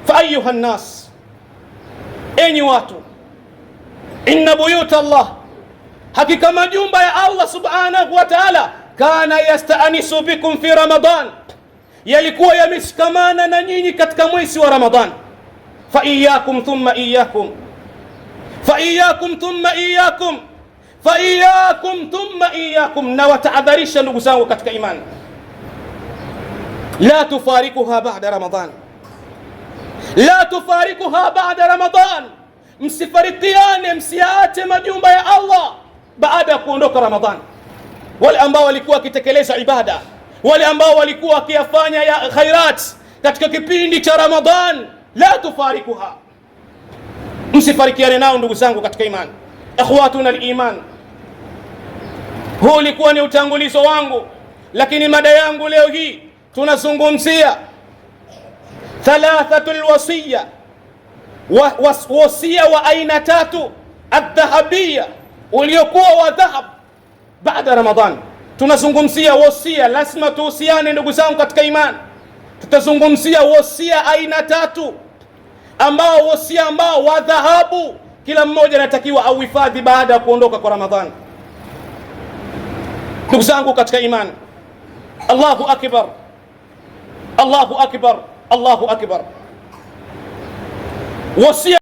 Fa ayuha nnas, enyi watu, inna buyuta Allah, hakika majumba ya Allah subhanahu wa ta'ala, kana yasta'anisu bikum fi Ramadan, yalikuwa yameshikamana na nyinyi katika mwezi wa Ramadhan. Fa iyyakum thumma iyyakum, fa iyyakum thumma iyyakum, fa iyyakum thumma iyyakum. Na watahadharisha ndugu zangu katika imani, la tufarikuha ba'da Ramadhan, la tufarikuha ba'da Ramadhan, msifarikiane, msiaate majumba ya Allah baada ya kuondoka Ramadhan. Wale ambao walikuwa wakitekeleza ibada, wale ambao walikuwa wakiyafanya ya khairat katika kipindi cha Ramadhan, la tufarikuha, msifarikiane nao ndugu zangu katika imani. Ikhwatuna al-iman, huu ulikuwa ni utangulizo wangu, lakini mada yangu leo hii tunazungumzia thalathatul wasiya, wasia wa aina tatu, adhahabia, uliokuwa wa dhahab baada Ramadhan. Tunazungumzia wasia, lazima tuhusiane ndugu zangu katika imani. Tutazungumzia wasia aina tatu, ambao wasia ambao wa dhahabu, kila mmoja anatakiwa auhifadhi baada ya kuondoka kwa Ramadhan. Ndugu zangu katika imani, Allahu akbar, Allahu akbar, Allahu akbar. Wasia